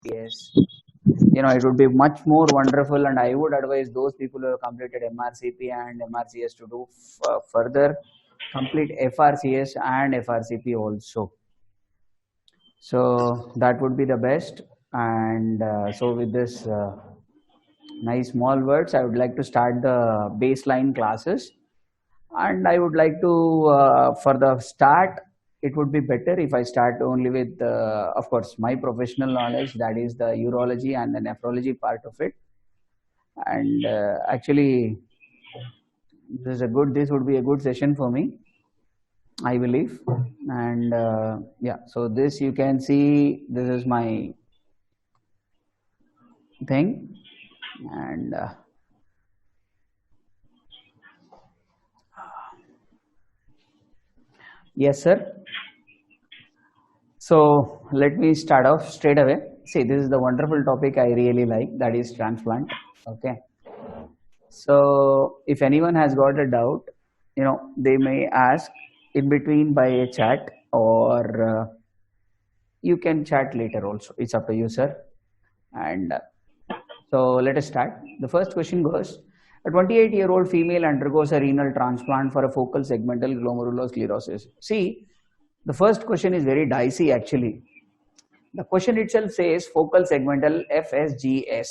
Yes, it would be much more wonderful, and I would advise those people who have completed MRCP and MRCS to do further complete FRCS and FRCP also. So that would be the best. And so with this nice small words, I would like to start the baseline classes. And I would like to, for the start, it would be better if I start only with, of course, my professional knowledge, that is the urology and the nephrology part of it. And actually, this would be a good session for me, I believe. And yeah, so this you can see, this is my thing. And yes, sir. So let me start off straight away. See, this is the wonderful topic I really like, that is transplant. Okay. So if anyone has got a doubt, they may ask in between by a chat, or you can chat later also. It's up to you, sir. And so let us start. The first question goes, a 28-year-old female undergoes a renal transplant for a focal segmental glomerulosclerosis. See, the first question is very dicey actually. The question itself says focal segmental FSGS.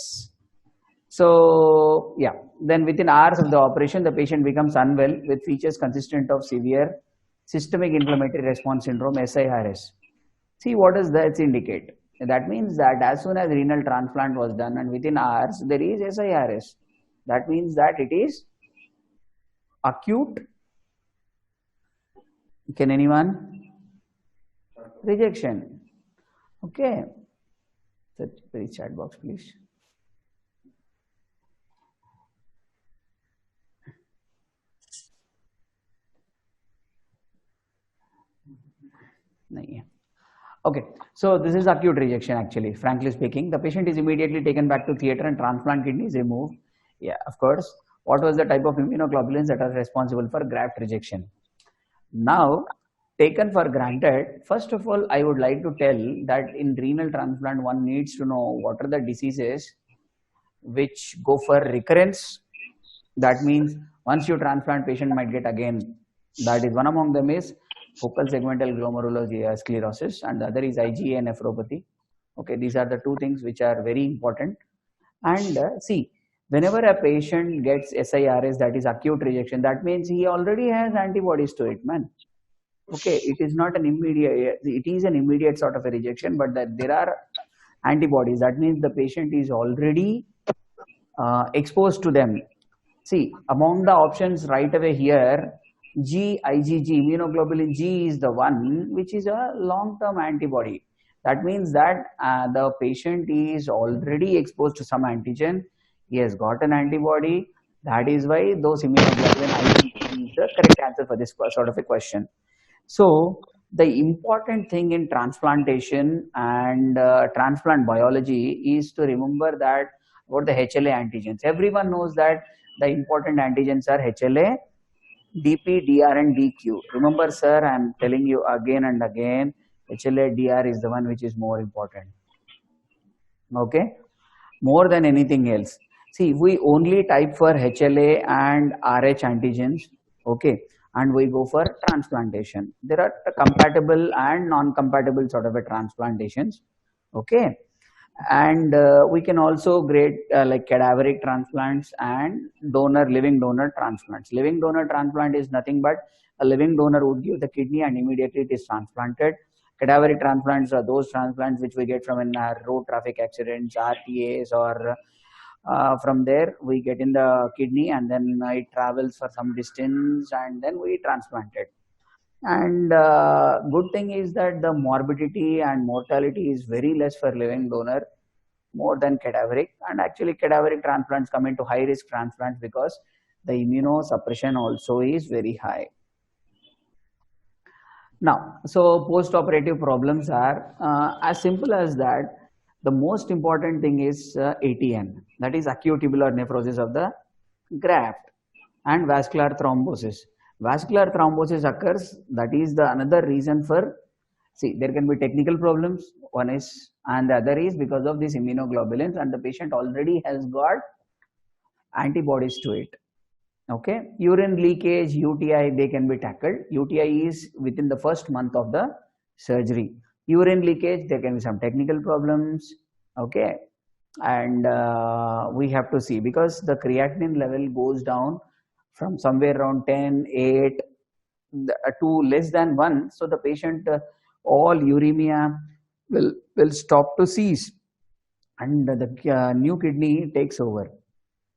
So yeah, then within hours of the operation, the patient becomes unwell with features consistent of severe systemic inflammatory response syndrome, SIRS. See, what does that indicate? That means that as soon as renal transplant was done and within hours there is SIRS. That means that it is acute. Can anyone? Rejection. Okay. Please chat box, please. Okay, so this is acute rejection actually, frankly speaking. The patient is immediately taken back to theatre and transplant kidney is removed. Yeah, of course. What was the type of immunoglobulins that are responsible for graft rejection? Now, taken for granted, first of all, I would like to tell that in renal transplant, one needs to know what are the diseases which go for recurrence. That means once you transplant, patient might get again. That is one among them is focal segmental glomerulosclerosis, and the other is IgA nephropathy. Okay, these are the two things which are very important. And see, whenever a patient gets SIRS, that is acute rejection, that means he already has antibodies to it, man. Okay, it is not an immediate, it is an immediate sort of a rejection, but that there are antibodies. That means the patient is already exposed to them. See, among the options right away here, IgG, immunoglobulin G is the one which is a long-term antibody. That means that the patient is already exposed to some antigen. He has got an antibody. That is why those immunoglobulin IgG is the correct answer for this sort of a question. So the important thing in transplantation and transplant biology is to remember that about the HLA antigens. Everyone knows that the important antigens are HLA, DP, DR and DQ. Remember, sir, I am telling you again and again, HLA, DR is the one which is more important. Okay, more than anything else. See, we only type for HLA and RH antigens. Okay, and we go for transplantation. There are compatible and non-compatible sort of a transplantations. Okay, and we can also grade like cadaveric transplants and living donor transplants. Living donor transplant is nothing but a living donor would give the kidney and immediately it is transplanted. Cadaveric transplants are those transplants which we get from road traffic accidents, RTAs, or from there we get in the kidney and then it travels for some distance and then we transplant it. And good thing is that the morbidity and mortality is very less for living donor more than cadaveric. And actually cadaveric transplants come into high risk transplants because the immunosuppression also is very high. Now, so post-operative problems are as simple as that. The most important thing is ATN, that is acute tubular nephrosis of the graft, and vascular thrombosis. Vascular thrombosis occurs, that is the another reason for See, there can be technical problems. One is, and the other is because of these immunoglobulins, and the patient already has got antibodies to it. Okay, urine leakage, UTI, they can be tackled. UTI is within the first month of the surgery. Urine leakage, there can be some technical problems. Okay, and we have to see, because the creatinine level goes down from somewhere around 10, 8 to less than 1. So the patient, all uremia will stop to cease, and the new kidney takes over.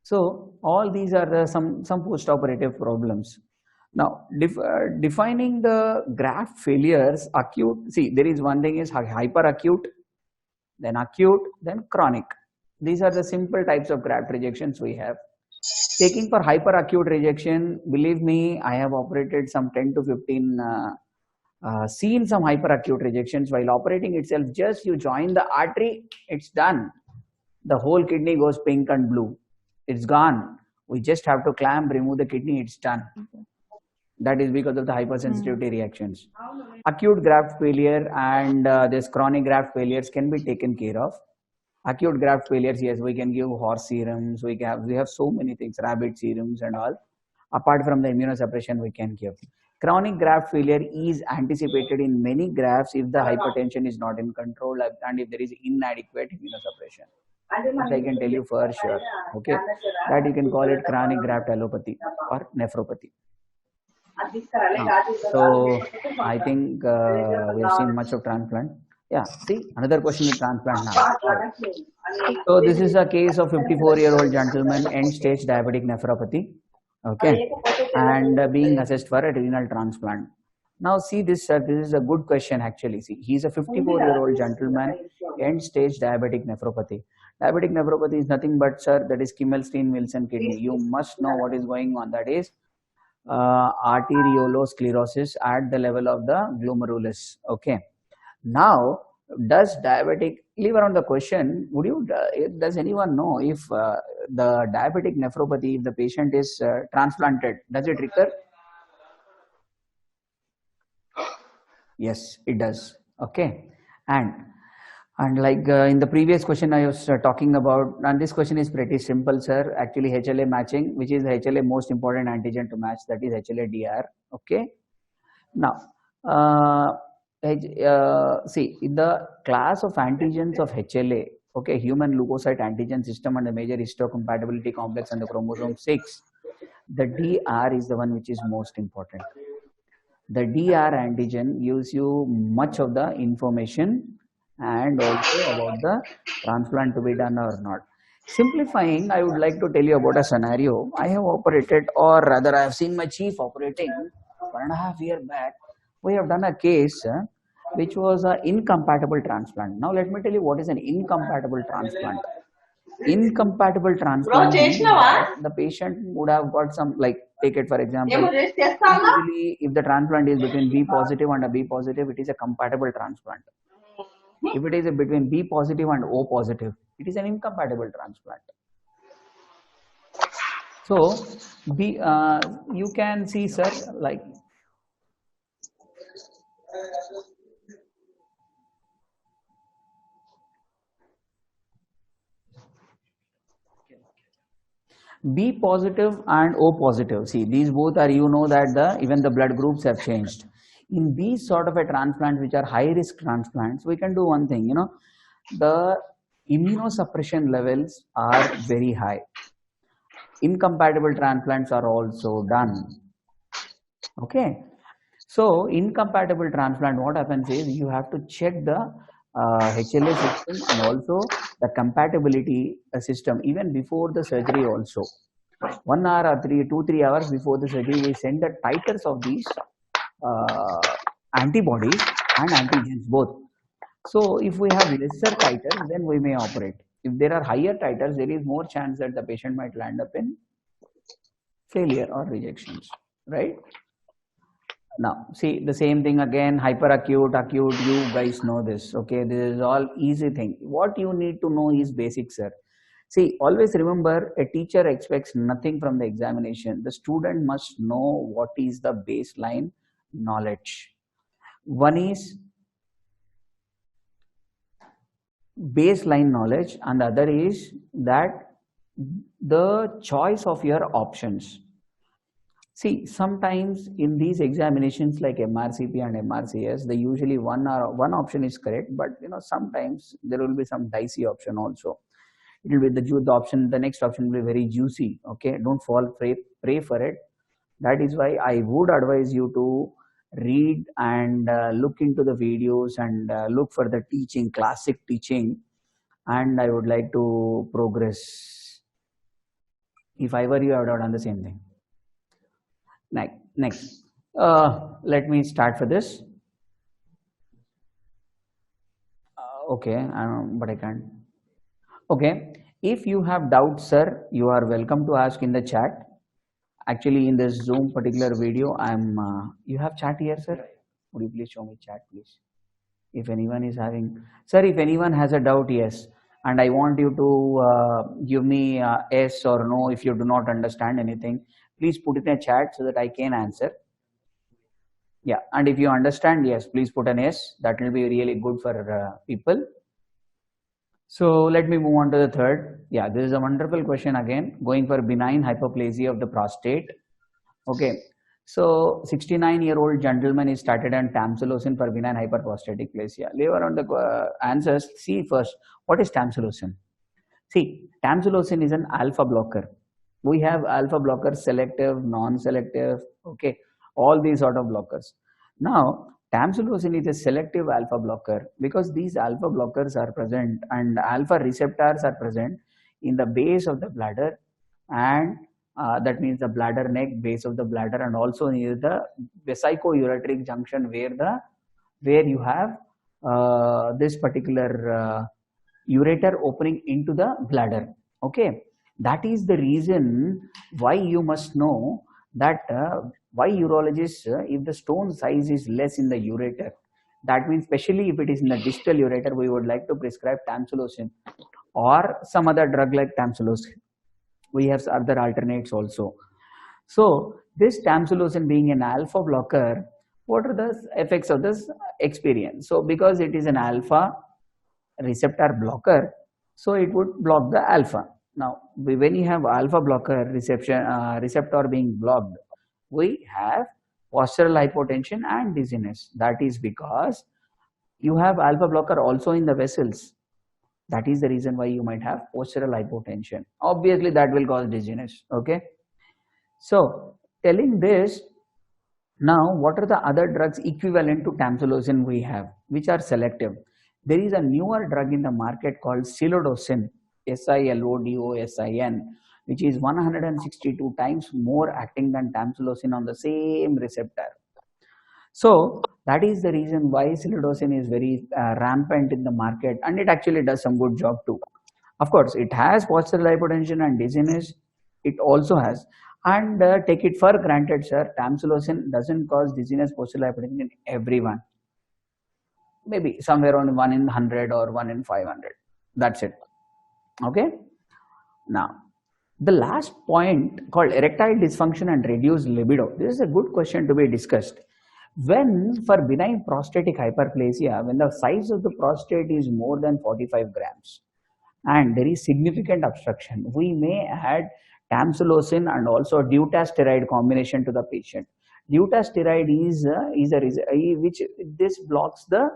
So all these are some post-operative problems. Now, defining the graft failures, acute. See, there is one thing is hyperacute, then acute, then chronic. These are the simple types of graft rejections we have. Taking for hyperacute rejection, believe me, I have operated some 10 to 15, seen some hyperacute rejections. While operating itself, just you join the artery, it's done. The whole kidney goes pink and blue. It's gone. We just have to clamp, remove the kidney, it's done. Okay. That is because of the hypersensitivity reactions. Acute graft failure and this chronic graft failures can be taken care of. Acute graft failures, yes, we can give horse serums, we have so many things, rabbit serums and all. Apart from the immunosuppression, we can give. Chronic graft failure is anticipated in many grafts if the hypertension is not in control and if there is inadequate immunosuppression. Which I can tell you for sure. Okay, that you can call it chronic graft allopathy or nephropathy. So I think we have seen much of transplant. Yeah, see, another question is transplant now. So this is a case of 54-year-old gentleman, end-stage diabetic nephropathy, okay, and being assessed for a renal transplant. Now see this, this is a good question actually. See, he's a 54-year-old gentleman, end-stage diabetic nephropathy. Diabetic nephropathy is nothing but, sir, that is Kimmel-Stein-Wilson kidney. You must know what is going on. That is arteriolosclerosis at the level of the glomerulus. Okay. Now, does diabetic, leave around the question, would you, does anyone know if the diabetic nephropathy, if the patient is transplanted, does it recur? Yes, it does. Okay. And like in the previous question I was talking about, and this question is pretty simple, sir. Actually, HLA matching, which is the HLA most important antigen to match, that is HLA-DR. Okay. Now, see, in the class of antigens of HLA, okay, human leukocyte antigen system and the major histocompatibility complex and the chromosome 6, the DR is the one which is most important. The DR antigen gives you much of the information and also about the transplant to be done or not. Simplifying, I would like to tell you about a scenario. I have operated, or rather I have seen my chief operating 1.5 years back. We have done a case which was an incompatible transplant. Now let me tell you what is an incompatible transplant. Incompatible transplant means that the patient would have got some, like, take it for example, usually if the transplant is between B positive and a B positive, it is a compatible transplant. If it is between B positive and O positive, it is an incompatible transplant. So, you can see, sir, like, B positive and O positive. See, these both are, you know that even the blood groups have changed. In these sort of a transplant, which are high risk transplants, we can do one thing, you know, the immunosuppression levels are very high. Incompatible transplants are also done. Okay. So incompatible transplant, what happens is you have to check the HLA system and also the compatibility system even before the surgery also. 1 hour or 2-3 hours before the surgery, we send the titers of these antibodies and antigens both. So if we have lesser titers, then we may operate. If there are higher titers, there is more chance that the patient might land up in failure or rejections, right? Now, see the same thing again, hyperacute, acute, you guys know this, okay? This is all easy thing. What you need to know is basics, sir. See, always remember, a teacher expects nothing from the examination. The student must know what is the baseline knowledge. One is baseline knowledge, and the other is that the choice of your options. See, sometimes in these examinations like MRCP and MRCS, they usually one option is correct, but sometimes there will be some dicey option also. It will be the option, the next option will be very juicy. Okay, don't fall prey for it. That is why I would advise you to read and look into the videos and look for the teaching, classic teaching, and I would like to progress. If I were you, I would have done the same thing. Next, let me start for this. Okay, but I can't. Okay, if you have doubts, sir, you are welcome to ask in the chat. Actually, in this Zoom particular video, you have chat here, sir? Would you please show me chat, please? If anyone is having, sir, if anyone has a doubt, yes. And I want you to give me yes or no if you do not understand anything. Please put it in a chat so that I can answer. Yeah, and if you understand, yes, please put an yes. That will be really good for people. So let me move on to the third. Yeah, this is a wonderful question again, going for benign hyperplasia of the prostate. Okay, so 69-year-old gentleman is started on tamsulosin for benign hyperprostatiplasia. Later on the answers, see first, what is tamsulosin? See, tamsulosin is an alpha blocker. We have alpha blockers, selective, non-selective, okay, all these sort of blockers. Now, tamsulosin is a selective alpha blocker because these alpha blockers are present and alpha receptors are present in the base of the bladder, and that means the bladder neck, base of the bladder, and also near the vesico-ureteric junction where you have this particular ureter opening into the bladder. Okay, that is the reason why you must know that why urologists, if the stone size is less in the ureter, that means especially if it is in the distal ureter, we would like to prescribe tamsulosin or some other drug like tamsulosin. We have other alternates also. So this tamsulosin being an alpha blocker, what are the effects of this experience? So because it is an alpha receptor blocker, so it would block the alpha. Now when you have alpha blocker receptor being blocked, we have postural hypotension and dizziness. That is because you have alpha blocker also in the vessels. That is the reason why you might have postural hypotension. Obviously that will cause dizziness. Okay, so telling this, now what are the other drugs equivalent to tamsulosin we have, which are selective? There is a newer drug in the market called silodosin, SILODOSIN, which is 162 times more acting than tamsulosin on the same receptor. So that is the reason why silodosin is very rampant in the market, and it actually does some good job too. Of course, it has postural hypotension and dizziness. It also has, and take it for granted, sir, tamsulosin doesn't cause dizziness, postural hypotension in everyone. Maybe somewhere around 1 in 100 or 1 in 500. That's it. Okay. Now, the last point called erectile dysfunction and reduced libido. This is a good question to be discussed. When for benign prostatic hyperplasia, when the size of the prostate is more than 45 grams and there is significant obstruction, we may add tamsulosin and also dutasteride combination to the patient. Dutasteride is which this blocks the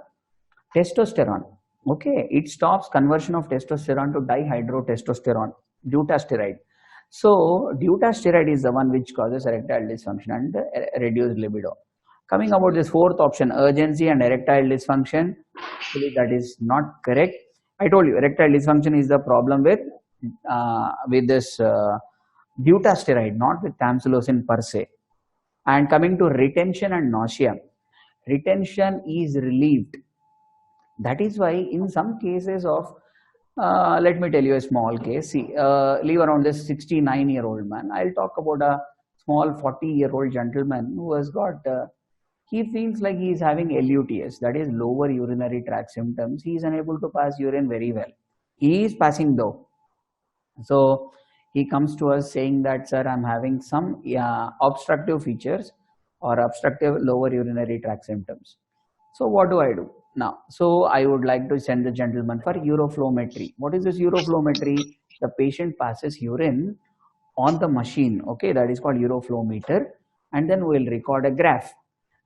testosterone. Okay, it stops conversion of testosterone to dihydrotestosterone, dutasteride. So dutasteride is the one which causes erectile dysfunction and reduced libido. Coming about this fourth option, urgency and erectile dysfunction, actually that is not correct. I told you erectile dysfunction is the problem with this dutasteride, not with tamsulosin per se. And coming to retention and nausea, retention is relieved. That is why in some cases of, let me tell you a small case. See, leave around this 69-year-old man. I'll talk about a small 40-year-old gentleman who has got, he feels like he is having LUTS, that is lower urinary tract symptoms. He is unable to pass urine very well. He is passing though. So he comes to us saying that, sir, I'm having some obstructive features or obstructive lower urinary tract symptoms. So what do I do? Now, so I would like to send the gentleman for uroflowmetry. What is this uroflowmetry? The patient passes urine on the machine, okay, that is called uroflowmeter, and then we'll record a graph.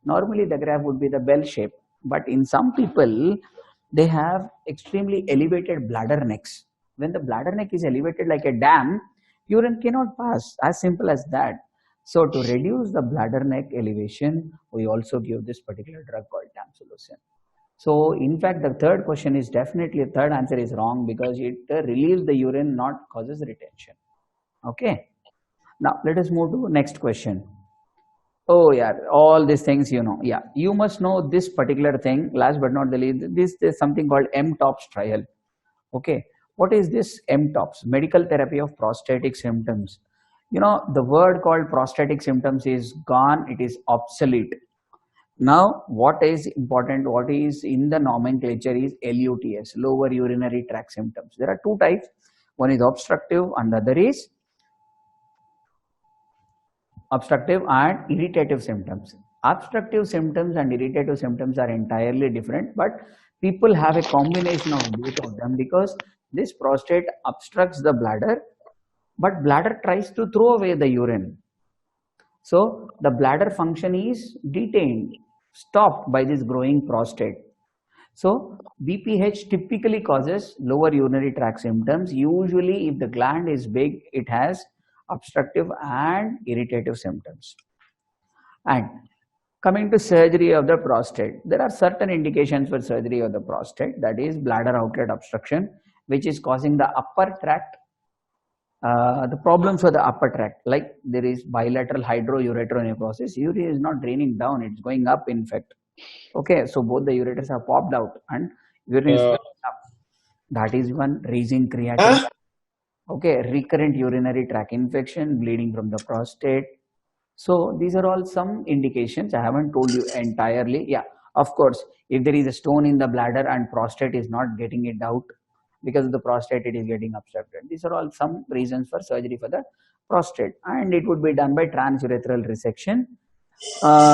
Normally the graph would be the bell shape, but in some people they have extremely elevated bladder necks. When the bladder neck is elevated like a dam, urine cannot pass, as simple as that. So to reduce the bladder neck elevation, we also give this particular drug called tamsulosin. So in fact, the third question is definitely, the third answer is wrong, because it relieves the urine, not causes retention. Okay. Now let us move to next question. Oh yeah, all these things you know. Yeah, you must know this particular thing. Last but not the least, this is something called MTOPS trial. Okay, what is this MTOPS? Medical therapy of prostatic symptoms. You know, the word called prostatic symptoms is gone. It is obsolete. Now, what is important? What is in the nomenclature is LUTS, lower urinary tract symptoms. There are two types. One is obstructive, and the other is obstructive and irritative symptoms. Obstructive symptoms and irritative symptoms are entirely different, but people have a combination of both of them, because this prostate obstructs the bladder, but bladder tries to throw away the urine. So the bladder function is detained, stopped by this growing prostate. So BPH typically causes lower urinary tract symptoms. Usually if the gland is big, it has obstructive and irritative symptoms. And coming to surgery of the prostate, there are certain indications for surgery of the prostate, that is bladder outlet obstruction, which is causing the upper tract, the problems for the upper tract, like there is bilateral hydroureteronecrosis. Urine is not draining down, it's going up in fact. Okay, so both the ureters are popped out and urine is going up. That is one. Raising creatinine. Okay, recurrent urinary tract infection, bleeding from the prostate. So these are all some indications. I haven't told you entirely. Yeah, of course, if there is a stone in the bladder and prostate is not getting it out, because of the prostate it is getting obstructed. These are all some reasons for surgery for the prostate, and it would be done by transurethral resection.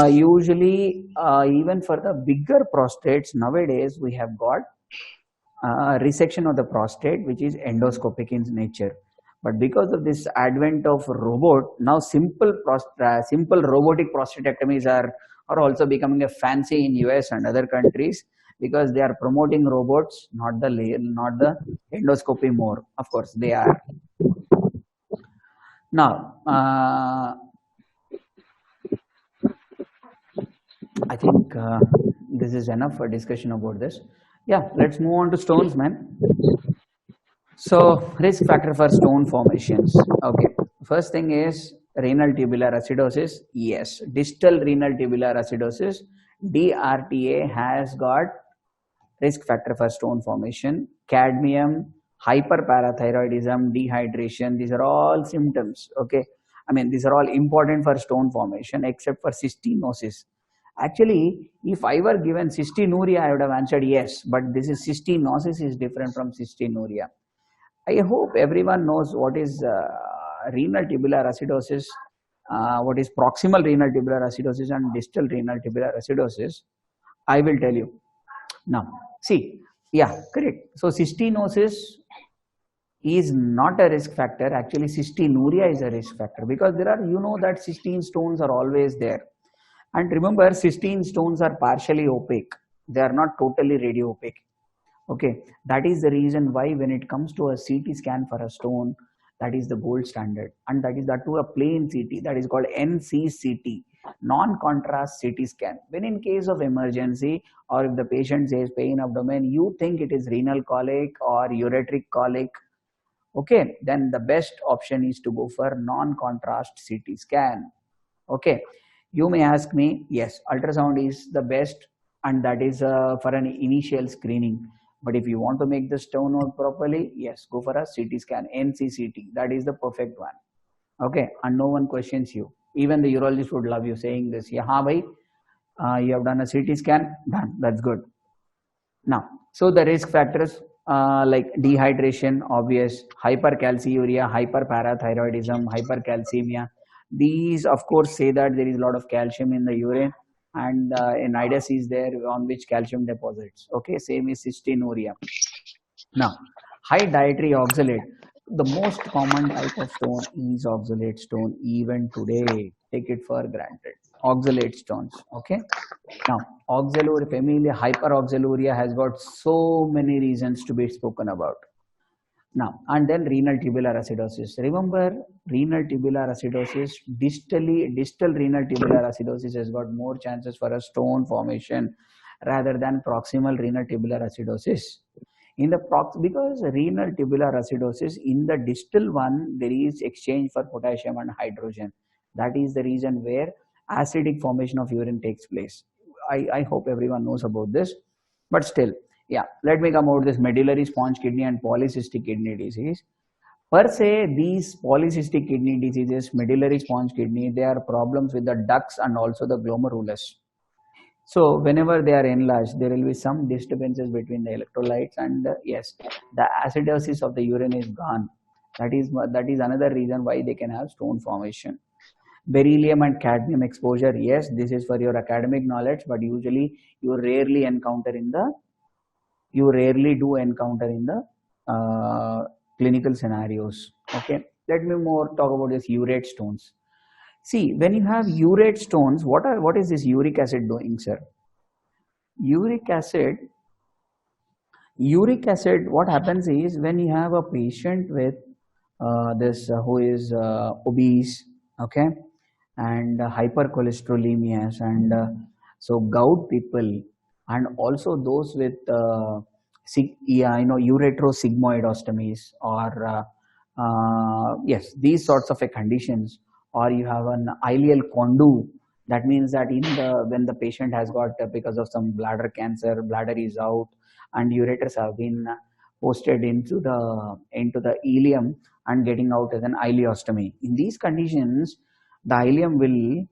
Usually, even for the bigger prostates, nowadays we have got resection of the prostate, which is endoscopic in nature. But because of this advent of robot, now simple robotic prostatectomies are also becoming a fancy in US and other countries, because they are promoting robots, not the endoscopy more. Of course, they are. Now, I think this is enough for discussion about this. Yeah, let's move on to stones, man. So, risk factor for stone formations. Okay, first thing is renal tubular acidosis. Yes, distal renal tubular acidosis, DRTA, has got risk factor for stone formation. Cadmium, hyperparathyroidism, dehydration, these are all symptoms. Okay, I mean, these are all important for stone formation, except for cystinosis. Actually, if I were given cystinuria, I would have answered yes, but this is cystinosis is different from cystinuria. I hope everyone knows what is renal tubular acidosis, what is proximal renal tubular acidosis and distal renal tubular acidosis. I will tell you. Now, see, yeah, correct. So cystinosis is not a risk factor. Actually, cystinuria is a risk factor, because there are, you know, that cystine stones are always there. And remember, cystine stones are partially opaque. They are not totally radio opaque. Okay, that is the reason why when it comes to a CT scan for a stone, that is the gold standard, and that is that to a plain CT, that is called NCCT, non-contrast CT scan. When in case of emergency, or if the patient says pain abdomen, you think it is renal colic or ureteric colic, okay, then the best option is to go for non-contrast CT scan. Okay, you may ask me, yes, ultrasound is the best, and that is for an initial screening. But if you want to make the stone out properly, yes, go for a CT scan, NCCT. That is the perfect one. Okay, and no one questions you. Even the urologist would love you saying this. Yeah, bhai, you have done a CT scan, done. That's good. Now, so the risk factors like dehydration, obvious, hypercalciuria, hyperparathyroidism, hypercalcemia. These, of course, say that there is a lot of calcium in the urine, and nidus is there on which calcium deposits. Okay, same is cystinuria. Now, high dietary oxalate. The most common type of stone is oxalate stone even today. Take it for granted. Oxalate stones. Okay. Now, oxaluria, familiar hyperoxaluria has got so many reasons to be spoken about. Now, and then renal tubular acidosis. Remember, renal tubular acidosis, distal renal tubular acidosis has got more chances for a stone formation rather than proximal renal tubular acidosis. In the because renal tubular acidosis, in the distal one, there is exchange for potassium and hydrogen. That is the reason where acidic formation of urine takes place. I hope everyone knows about this, but still, yeah, let me come out this medullary sponge kidney and polycystic kidney disease. Per se, these polycystic kidney diseases, medullary sponge kidney, they are problems with the ducts and also the glomerulus. So whenever they are enlarged, there will be some disturbances between the electrolytes, and yes, the acidosis of the urine is gone. That is another reason why they can have stone formation. Beryllium and cadmium exposure, yes, this is for your academic knowledge, but usually you rarely do encounter in the clinical scenarios. Okay, let me more talk about this urate stones. See, when you have urate stones, what is this uric acid doing, sir? Uric acid, what happens is when you have a patient with this who is obese, okay, and hypercholesterolemias, and so gout people, and also those with ureterosigmoidostomies, or yes, these sorts of conditions, or you have an ileal condu. That means that when the patient has got because of some bladder cancer, bladder is out, and ureters have been posted into the ileum and getting out as an ileostomy. In these conditions, the ileum will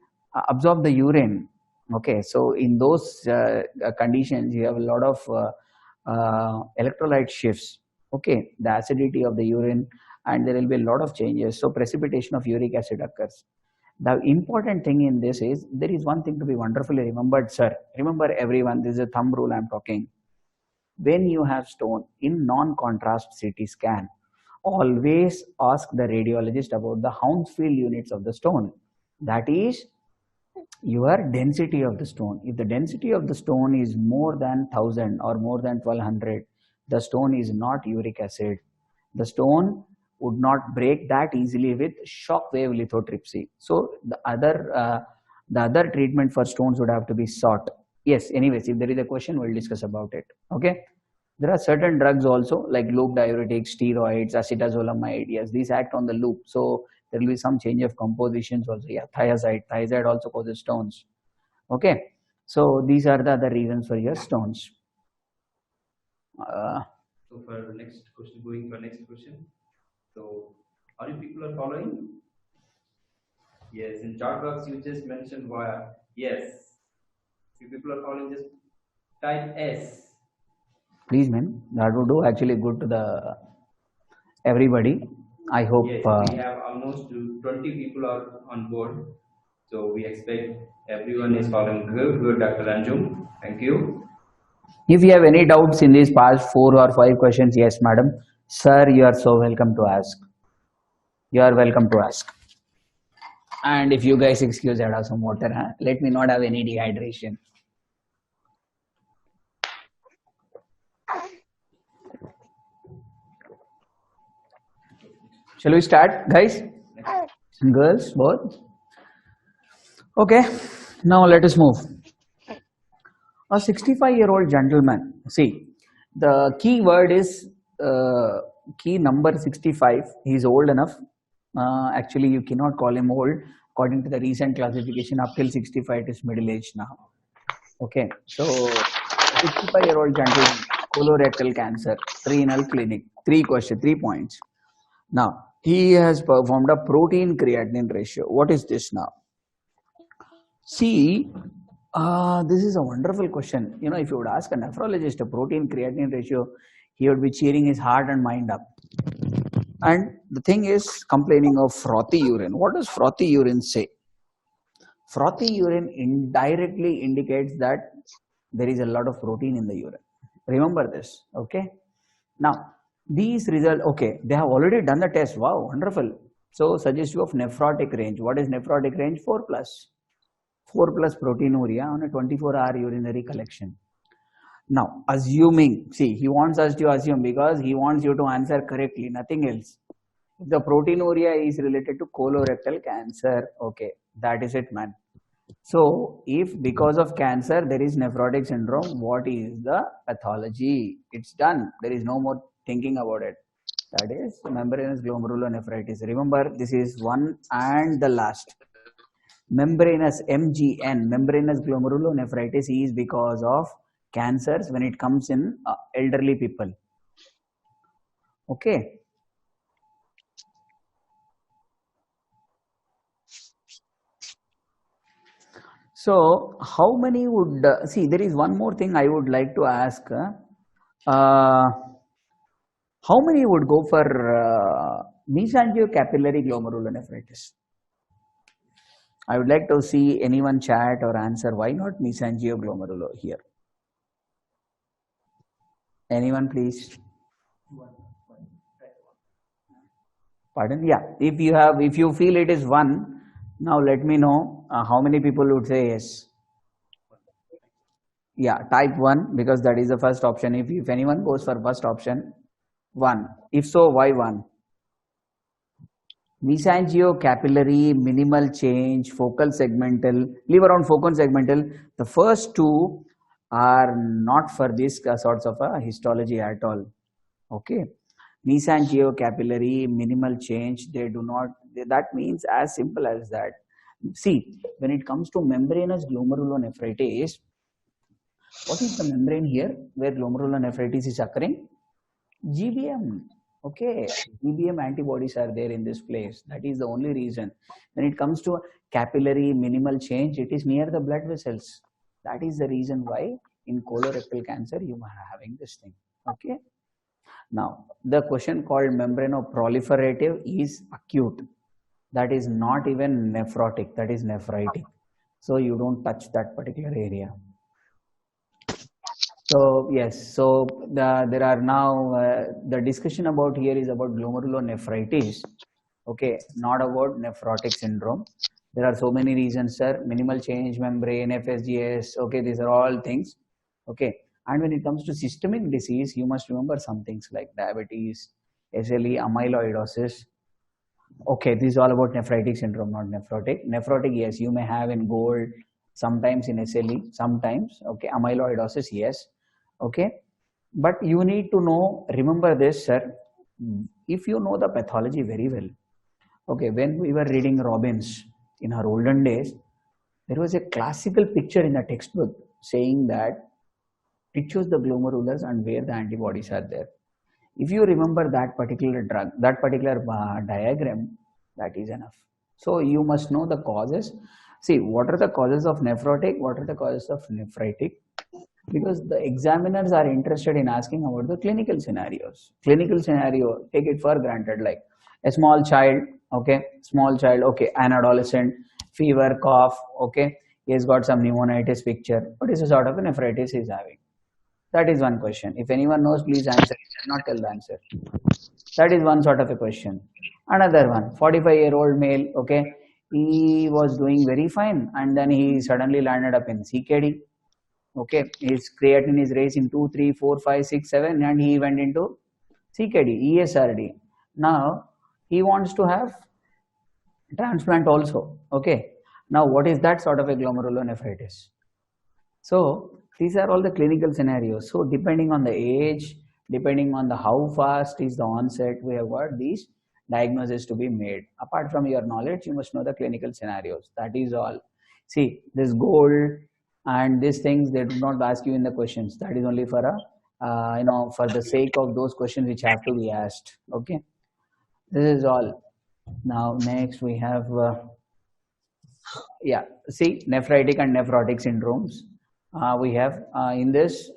absorb the urine. Okay, so in those conditions, you have a lot of electrolyte shifts. Okay, the acidity of the urine, and there will be a lot of changes. So precipitation of uric acid occurs. The important thing in this is there is one thing to be wonderfully remembered, sir. Remember, everyone, this is a thumb rule I'm talking. When you have stone in non-contrast CT scan, always ask the radiologist about the Hounsfield units of the stone. That is your density of the stone. If the density of the stone is more than 1000 or more than 1200, the stone is not uric acid. The stone would not break that easily with shock wave lithotripsy. So the other treatment for stones would have to be sought. Yes, anyways, if there is a question, we'll discuss about it. Okay. There are certain drugs also like loop diuretics, steroids, acetazolamide. Yes, these act on the loop. So there will be some change of compositions also. Yeah, thiazide also causes stones. Okay. So these are the other reasons for your stones. So for the next question, going for next question. So are you people are following? Yes, in chat box you just mentioned why. Yes. If people are following, just type S. Please, man, that would do actually good to the everybody. I hope. Yes, we have almost 20 people are on board. So we expect everyone is following. Good, Dr. Anjum. Thank you. If you have any doubts in these past 4 or 5 questions, yes, madam, sir, you are so welcome to ask. You are welcome to ask. And if you guys excuse, I have some water. Huh? Let me not have any dehydration. Shall we start, guys? Girls, both? Okay, now let us move. A 65-year-old gentleman. See, the key word is key number 65. He's old enough. Actually, you cannot call him old. According to the recent classification, up till 65, it is middle age now. Okay, so 65-year-old gentleman, colorectal cancer, renal clinic. 3 points. Now, he has performed a protein creatinine ratio. What is this now? See, this is a wonderful question. You know, if you would ask a nephrologist a protein creatinine ratio, he would be cheering his heart and mind up. And the thing is complaining of frothy urine. What does frothy urine say? Frothy urine indirectly indicates that there is a lot of protein in the urine. Remember this, okay? Now, these results, okay, they have already done the test. Wow, wonderful. So, suggestive of nephrotic range. What is nephrotic range? 4 plus. 4 plus proteinuria on a 24-hour urinary collection. Now, assuming, see, he wants us to assume because he wants you to answer correctly, nothing else. If the proteinuria is related to colorectal cancer, okay, that is it, man. So, if because of cancer there is nephrotic syndrome, what is the pathology? It's done. There is no more thinking about it. That is membranous glomerulonephritis. Remember, this is one and the last. Membranous MGN, membranous glomerulonephritis, is because of cancers when it comes in elderly people. Okay. So, how many would see? There is one more thing I would like to ask. How many would go for mesangiocapillary glomerulonephritis? I would like to see anyone chat or answer. Why not mesangioglomerulo here? Anyone, please? Pardon? Yeah. If you feel it is one, now let me know how many people would say yes. Yeah, type 1 because that is the first option. If anyone goes for first option, 1. If so, why 1? Mesangiocapillary, minimal change, focal segmental, leave around focal segmental. The first two are not for this sorts of a histology at all. Okay. Mesangiocapillary, minimal change, they do not, that means as simple as that. See, when it comes to membranous glomerulonephritis, what is the membrane here where glomerulonephritis is occurring? GBM. Okay, GBM antibodies are there in this place. That is the only reason. When it comes to capillary minimal change, it is near the blood vessels. That is the reason why in colorectal cancer you are having this thing. Okay. Now, the question called membranoproliferative is acute. That is not even nephrotic. That is nephritic. So you don't touch that particular area. So yes, so there are now the discussion about here is about glomerulonephritis, okay, not about nephrotic syndrome. There are so many reasons, sir. Minimal change, membrane, FSGS, okay, these are all things, okay. And when it comes to systemic disease, you must remember some things like diabetes, SLE, amyloidosis. Okay, this is all about nephritic syndrome, not nephrotic. Nephrotic, yes, you may have in gold, sometimes in SLE, sometimes, okay, amyloidosis, yes. Okay, but you need to know, remember this, sir, if you know the pathology very well. Okay, when we were reading Robbins in her olden days, there was a classical picture in the textbook saying that it shows the glomerulus and where the antibodies are there. If you remember that particular drug, that particular diagram, that is enough. So you must know the causes. See, what are the causes of nephrotic? What are the causes of nephritic? Because the examiners are interested in asking about the clinical scenarios. Clinical scenario, take it for granted, like a small child, okay, an adolescent, fever, cough, okay, he has got some pneumonitis picture. What is the sort of a nephritis he is having? That is one question. If anyone knows, please answer. Not tell the answer. That is one sort of a question. Another one, 45-year-old male, okay, he was doing very fine and then he suddenly landed up in CKD. Okay, his creatinine is raised in 2, 3, 4, 5, 6, 7 and he went into CKD, ESRD. Now, he wants to have transplant also. Okay, now what is that sort of a glomerulonephritis? So, these are all the clinical scenarios. So, depending on the age, depending on the how fast is the onset, we have got these diagnoses to be made. Apart from your knowledge, you must know the clinical scenarios. That is all. See, this gold and these things, they do not ask you in the questions. That is only for a for the sake of those questions which have to be asked. Okay, this is all. Now next we have yeah, see, nephritic and nephrotic syndromes. We have in this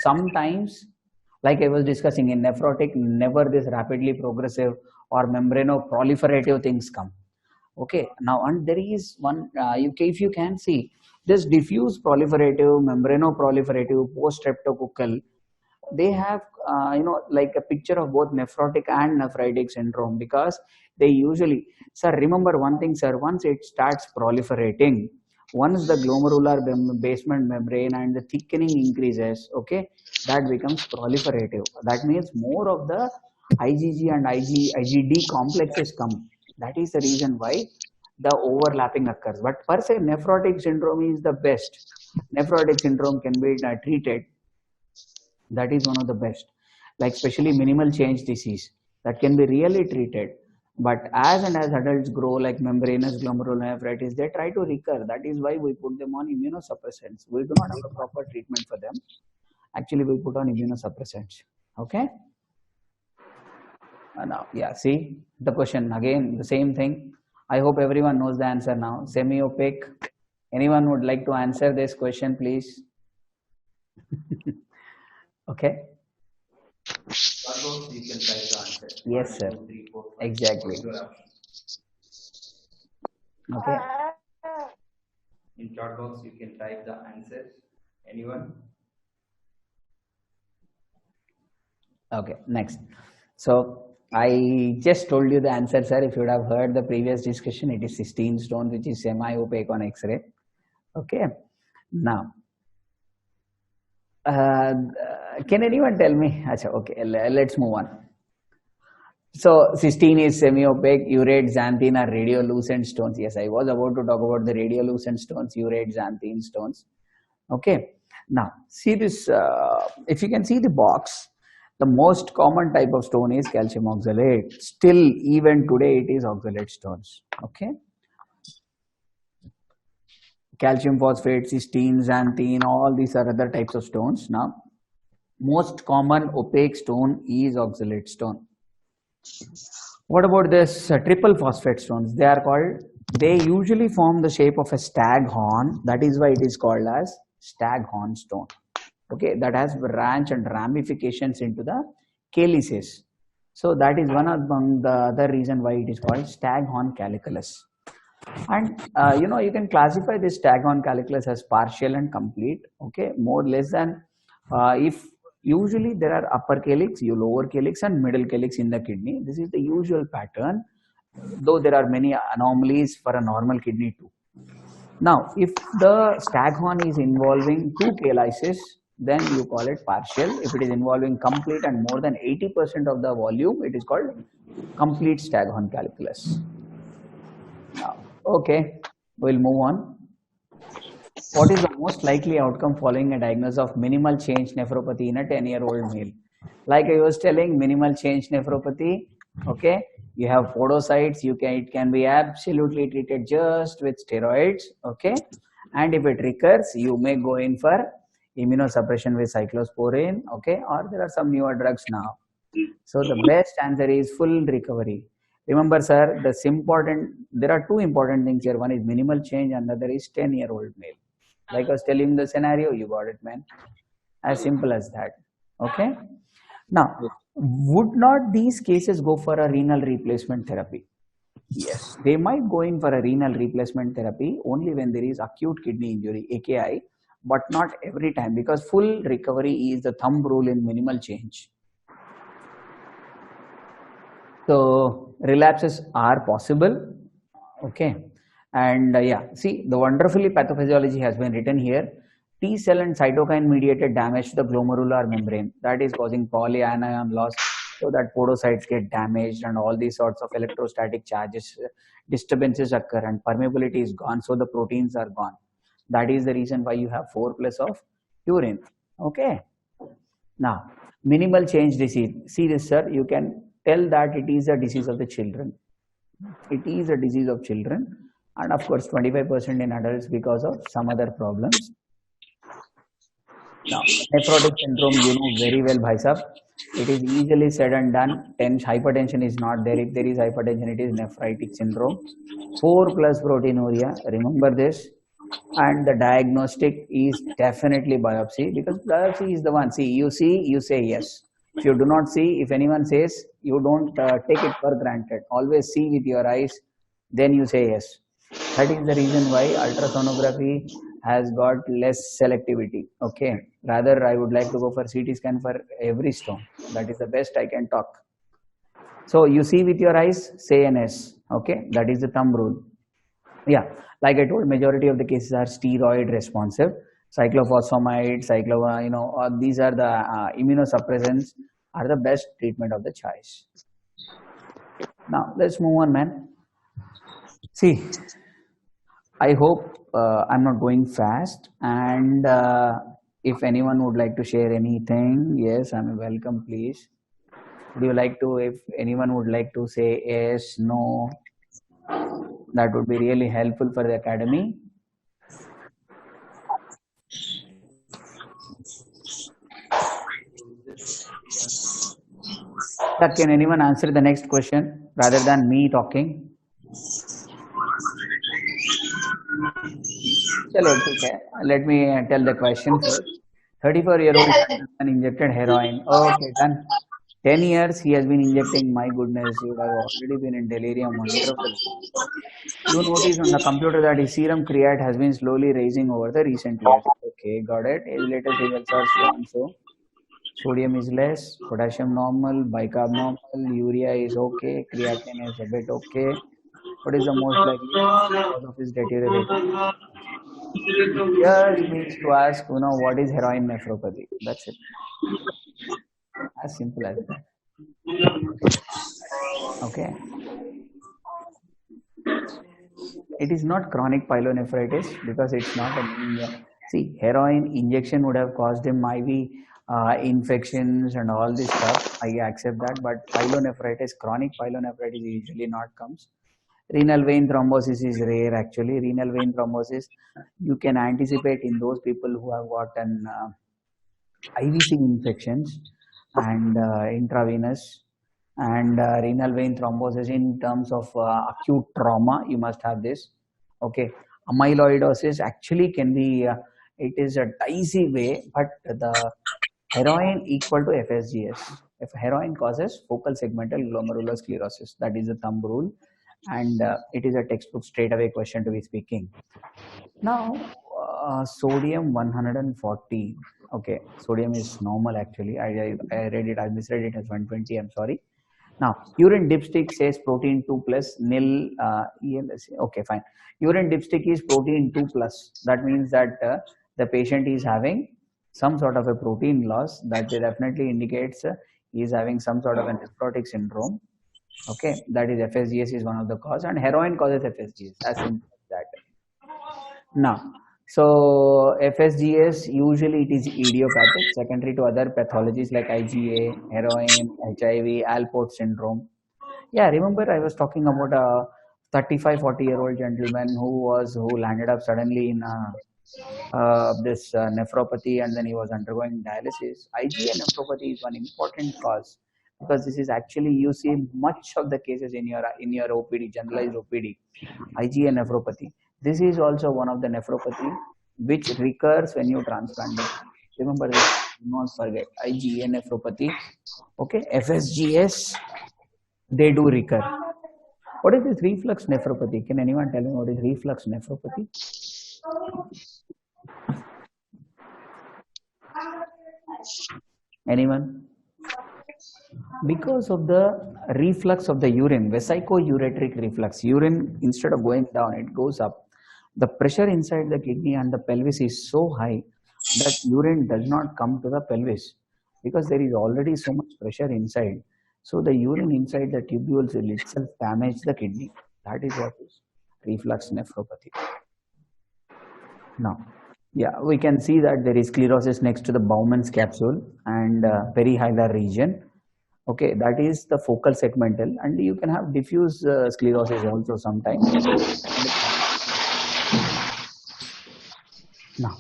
sometimes, like I was discussing, in nephrotic never this rapidly progressive or membranoproliferative things come. Okay, now and there is one, if you can see this diffuse proliferative, membranoproliferative, post-streptococcal, they have like a picture of both nephrotic and nephritic syndrome, because they usually, sir, remember one thing, sir, once it starts proliferating, once the glomerular basement membrane and the thickening increases, okay, that becomes proliferative. That means more of the IgG and IgD complexes come. That is the reason why the overlapping occurs. But per se, nephrotic syndrome is the best. Nephrotic syndrome can be treated. That is one of the best, like especially minimal change disease that can be really treated. But as and as adults grow, like membranous glomerulonephritis, they try to recur. That is why we put them on immunosuppressants. We do not have a proper treatment for them. Actually, we put on immunosuppressants. Okay. Now, yeah, see the question again, the same thing. I hope everyone knows the answer now. Semi-opaque. Anyone would like to answer this question, please? Okay. Chat box, you can type the answer. Yes, sir. 1, 2, 3, 4, 5. Exactly. Your option. Okay. In chat box, you can type the answer. Anyone? Okay, next. So I just told you the answer, sir. If you would have heard the previous discussion, it is cystine stone, which is semi-opaque on X-ray. Okay. Now, can anyone tell me? Okay, let's move on. So cystine is semi-opaque, urate, xanthine are radiolucent stones. Yes, I was about to talk about the radiolucent stones, urate, xanthine stones. Okay. Now, see this, if you can see the box, the most common type of stone is calcium oxalate. Still, even today, it is oxalate stones. Okay. Calcium phosphate, cystine, xanthine, all these are other types of stones. Now, most common opaque stone is oxalate stone. What about this triple phosphate stones? They are called, they usually form the shape of a staghorn. That is why it is called as staghorn stone. Okay, that has branch and ramifications into the calyces. So that is one among the other reason why it is called staghorn calliculus. And you can classify this staghorn calliculus as partial and complete. Okay, more less than if usually there are upper calyx, lower calyx, and middle calyx in the kidney. This is the usual pattern, though there are many anomalies for a normal kidney too. Now, if the staghorn is involving two calyces, then you call it partial. If it is involving complete and more than 80% of the volume, it is called complete staghorn calliculus. Now, okay, we'll move on. What is the most likely outcome following a diagnosis of minimal change nephropathy in a 10-year-old male? Like I was telling, minimal change nephropathy, okay, you have podocytes, it can be absolutely treated just with steroids, okay, and if it recurs, you may go in for immunosuppression with cyclosporine, okay, or there are some newer drugs now. So the best answer is full recovery. Remember, sir, there are two important things here. One is minimal change, and the other is 10-year-old male. Like I was telling the scenario, you got it, man. As simple as that. Okay. Now, would not these cases go for a renal replacement therapy? Yes, they might go in for a renal replacement therapy only when there is acute kidney injury, AKI, but not every time, because full recovery is the thumb rule in minimal change. So relapses are possible. Okay. And yeah, see, the wonderfully pathophysiology has been written here. T cell and cytokine mediated damage to the glomerular membrane, that is causing polyanion loss, so that podocytes get damaged and all these sorts of electrostatic charges, disturbances occur, and permeability is gone, so the proteins are gone. That is the reason why you have 4+ of urine. Okay. Now, minimal change disease. See this, sir, you can tell that it is a disease of the children. It is a disease of children, and of course 25% in adults because of some other problems. Now, nephrotic syndrome, you know very well, bhai sahab. It is easily said and done. Hypertension is not there. If there is hypertension, it is nephritic syndrome. 4+ proteinuria. Remember this. And the diagnostic is definitely biopsy, because biopsy is the one. See, you say yes. If you do not see, if anyone says, you don't take it for granted. Always see with your eyes. then you say yes. That is the reason why ultrasonography has got less selectivity. Okay, rather I would like to go for CT scan for every stone. That is the best I can talk. So you see with your eyes, say an yes. Okay, that is the thumb rule. Yeah, like I told, majority of the cases are steroid responsive. Cyclophosphamide, these are the immunosuppressants are the best treatment of the choice. Now let's move on, man. See, I hope I'm not going fast, and if anyone would like to share anything, yes, I'm welcome, please. Would you like to, if anyone would like to say yes, no, that would be really helpful for the academy. Can anyone answer the next question rather than me talking? Chalo, okay. Let me tell the question first. 34-year-old gentleman injected heroin. Okay, done. 10 years he has been injecting. My goodness, you have already been in delirium. Wonderful. You notice on the computer that his serum create has been slowly raising over the recent years. Okay, got it. His latest results are so and so. Sodium is less, potassium normal, bicarb normal, urea is okay, creatinine is a bit okay. What is the most likely cause of his deterioration? Here he needs to ask, what is heroin nephropathy? That's it. As simple as that. Okay. It is not chronic pyelonephritis because it's not anemia. See, heroin injection would have caused him IV infections and all this stuff. I accept that, but pyelonephritis, chronic pyelonephritis usually not comes. Renal vein thrombosis is rare actually. Renal vein thrombosis, you can anticipate in those people who have gotten IVC infections and intravenous and renal vein thrombosis in terms of acute trauma. You must have this. Okay, amyloidosis actually can be, it is a dicey way, but the heroin equal to FSGS. If heroin causes focal segmental glomerulosclerosis, that is the thumb rule, and it is a textbook straightaway question to be speaking. Now, sodium 140. Okay, sodium is normal actually. I read it, I misread it as 120. I'm sorry. Now, urine dipstick says protein 2 plus nil ELS. Okay, fine. Urine dipstick is protein 2 plus. That means that the patient is having some sort of a protein loss. That definitely indicates he is having some sort of a nephrotic syndrome. Okay, that is FSGS is one of the cause, and heroin causes FSGS. As simple as that. Now, so FSGS usually it is idiopathic, secondary to other pathologies like IgA, heroin, HIV, Alport syndrome. Yeah, remember I was talking about a 35-40-year-old gentleman who landed up suddenly in this nephropathy, and then he was undergoing dialysis. IgA nephropathy is one important cause because this is actually, you see much of the cases in your OPD, generalized OPD, IgA nephropathy. This is also one of the nephropathy which recurs when you transplant it. Remember this, do not forget IgA nephropathy. Okay, FSGS, they do recur. What is this reflux nephropathy? Can anyone tell me what is reflux nephropathy? Anyone? Because of the reflux of the urine, vesico-ureteric reflux, urine instead of going down, it goes up. The pressure inside the kidney and the pelvis is so high that urine does not come to the pelvis because there is already so much pressure inside. So the urine inside the tubules will itself damage the kidney. That is what is reflux nephropathy. Now, yeah, we can see that there is sclerosis next to the Bowman's capsule and perihilar region. Okay, that is the focal segmental, and you can have diffuse sclerosis also sometimes. Now,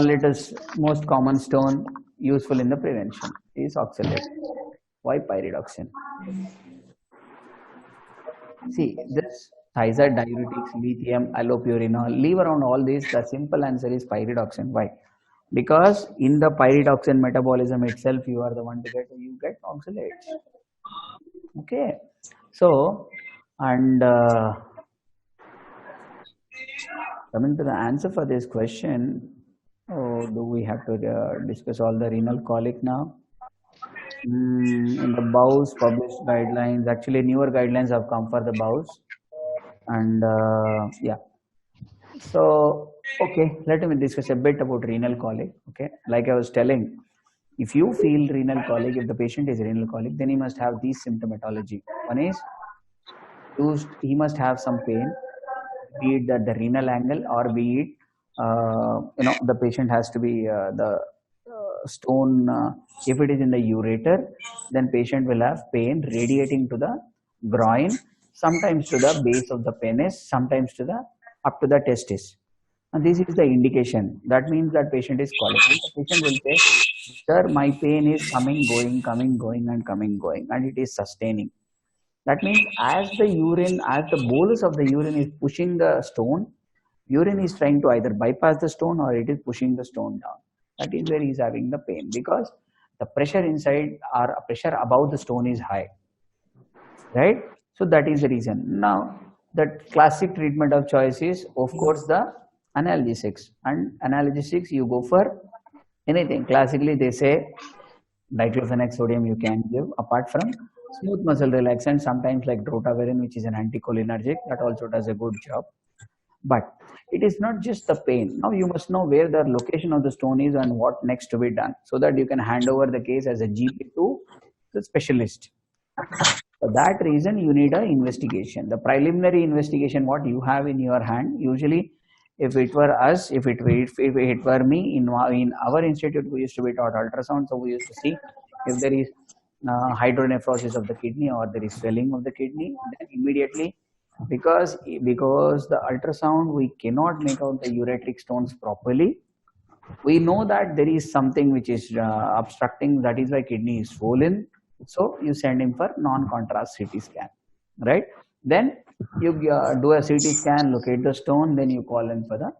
let us, most common stone useful in the prevention is oxalate. Why pyridoxine? See, this thiazide diuretics, lithium, allopurinol, leave around all these. The simple answer is pyridoxine. Why? Because in the pyridoxine metabolism itself, you are the one to get oxalates. Okay, so And coming to the answer for this question, oh, do we have to discuss all the renal colic now? In the BOWS published guidelines, actually newer guidelines have come for the BOWS, and yeah. So okay, let me discuss a bit about renal colic. Okay, like I was telling, if you feel renal colic, if the patient is renal colic, then he must have these symptomatology. One is he must have some pain, be it at the renal angle or be it the patient has to be the stone. If it is in the ureter, then patient will have pain radiating to the groin, sometimes to the base of the penis, sometimes to the up to the testis. And this is the indication. That means that patient is colic. And the patient will say, "Sir, my pain is coming, going, and coming, going, and it is sustaining." That means as the bolus of the urine is pushing the stone, urine is trying to either bypass the stone or it is pushing the stone down. That is where he is having the pain because the pressure inside or pressure above the stone is high, right? So that is the reason. Now, the classic treatment of choice is, of course, the analgesics. And analgesics, you go for anything. Classically, they say diclofenac sodium you can give apart from smooth muscle relaxant, sometimes like drotaverine, which is an anticholinergic, that also does a good job. But it is not just the pain. Now you must know where the location of the stone is and what next to be done so that you can hand over the case as a GP to the specialist. For that reason, you need an investigation. The preliminary investigation, what you have in your hand, usually, if it were us, if it were me, in our institute, we used to be taught ultrasound, so we used to see if there is hydronephrosis of the kidney or there is swelling of the kidney, then immediately, because the ultrasound we cannot make out the ureteric stones properly, we know that there is something which is obstructing. That is why kidney is swollen. So you send him for non-contrast CT scan, right? Then you do a CT scan, locate the stone, then you call in for the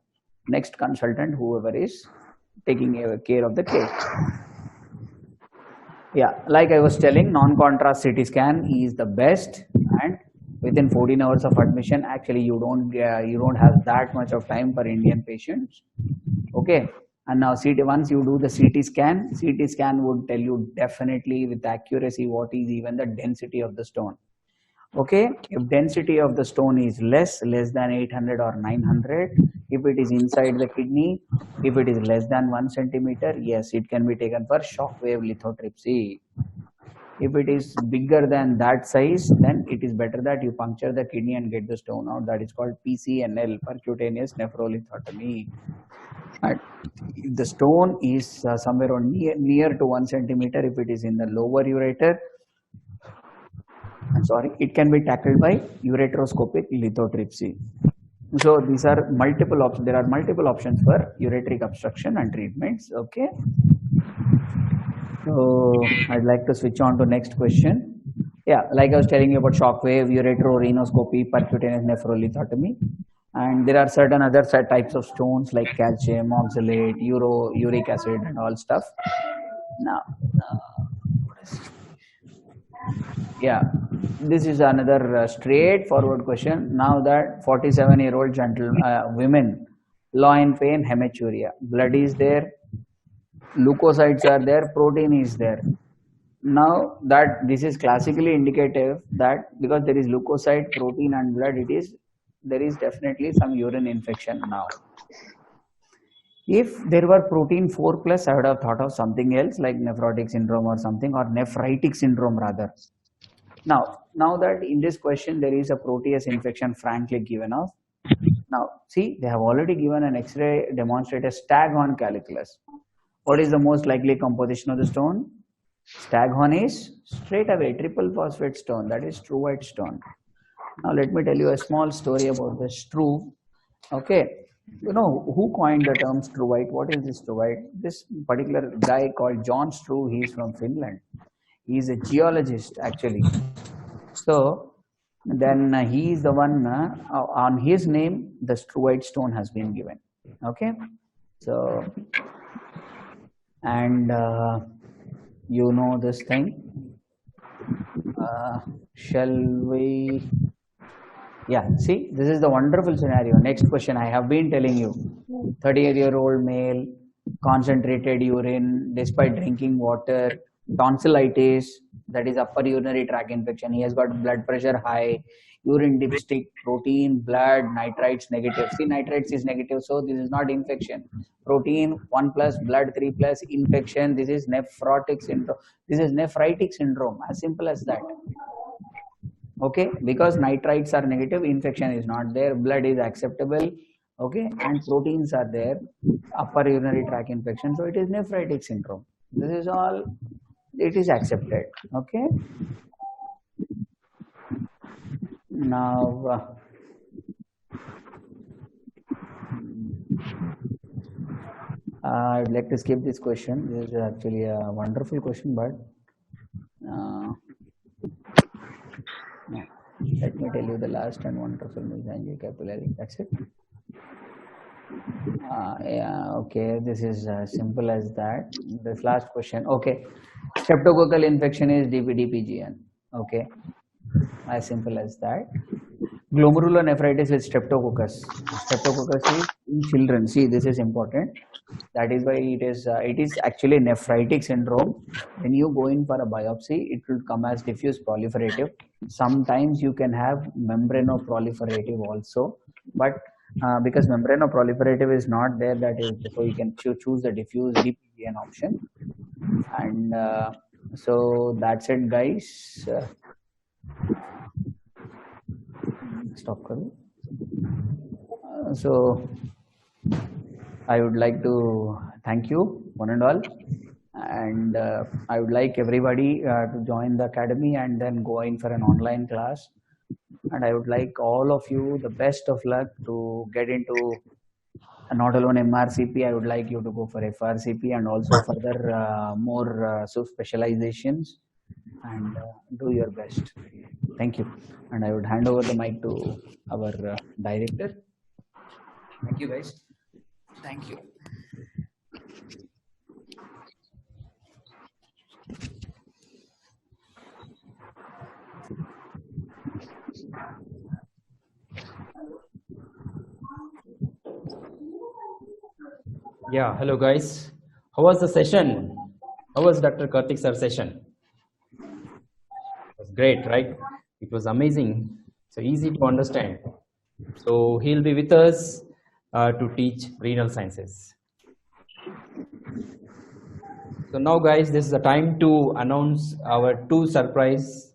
next consultant, whoever is taking care of the case. Yeah, like I was telling, non-contrast CT scan is the best, and within 14 hours of admission, actually you don't have that much of time for Indian patients. Okay, and now once you do the CT scan would tell you definitely with accuracy what is even the density of the stone. Okay, if density of the stone is less than 800 or 900, if it is inside the kidney, if it is less than 1 centimeter, yes, it can be taken for shock wave lithotripsy. If it is bigger than that size, then it is better that you puncture the kidney and get the stone out. That is called PCNL, percutaneous nephrolithotomy. And if the stone is somewhere on near to 1 centimeter, if it is in the lower ureter, it can be tackled by ureteroscopic lithotripsy. So these are multiple options. There are multiple options for ureteric obstruction and treatments. Okay. So I'd like to switch on to next question. Yeah, like I was telling you about shockwave, ureterorhinoscopy, percutaneous nephrolithotomy, and there are certain other types of stones like calcium, oxalate, uric acid, and all stuff. Now, yeah, this is another straightforward question. Now that 47-year-old women, loin pain, hematuria, blood is there, leukocytes are there, protein is there. Now that this is classically indicative that because there is leukocyte, protein, and blood, there is definitely some urine infection now. If there were protein 4 plus, I would have thought of something else like nephrotic syndrome or something, or nephritic syndrome rather. Now that in this question there is a proteus infection frankly given off. Now see, they have already given an X-ray demonstrated staghorn calculus. What is the most likely composition of the stone? Staghorn is straight away triple phosphate stone, that is struvite stone. Now let me tell you a small story about the Struve. Okay, you know who coined the term struvite? What is this struvite? This particular guy called John Struve, he is from Finland. He is a geologist actually. So then he is the one on his name the struvite stone has been given. Okay, so and you know this thing. Shall we? Yeah, see, this is the wonderful scenario. Next question, I have been telling you, 38-year-old male, concentrated urine despite drinking water, tonsillitis, that is upper urinary tract infection. He has got blood pressure high, urine dipstick, protein, blood, nitrites negative. See, nitrites is negative, so this is not infection. Protein 1 plus, blood 3 plus, infection. This is nephrotic syndrome. This is nephritic syndrome. As simple as that. Okay, because nitrites are negative, infection is not there, blood is acceptable, okay, and proteins are there, upper urinary tract infection, so it is nephritic syndrome. This is all, it is accepted. Okay, now I'd like to skip this question. This is actually a wonderful question, but no. Let me tell you the last and wonderful mesangial capillary. That's it. Yeah, okay, this is simple as that. This last question. Okay, streptococcal infection is DPDPGN. Okay, as simple as that. Glomerulonephritis with streptococcus. Streptococcus is in children. See, this is important. That is why it is actually nephritic syndrome. When you go in for a biopsy, it will come as diffuse proliferative. Sometimes you can have membranoproliferative also, but because membranoproliferative is not there, that is, so you can choose the diffuse DPGN option. And so that's it, guys. Stop karo. So I would like to thank you, one and all, and I would like everybody to join the academy and then go in for an online class. And I would like all of you the best of luck to get into not alone MRCP. I would like you to go for FRCP and also further more specializations, and do your best. Thank you. And I would hand over the mic to our director. Thank you, guys. Thank you. Yeah, hello guys. How was the session? How was Dr. Karthik sir session? It was great, right? It was amazing. So easy to understand. So he'll be with us to teach renal sciences. So now guys, this is the time to announce our two surprises.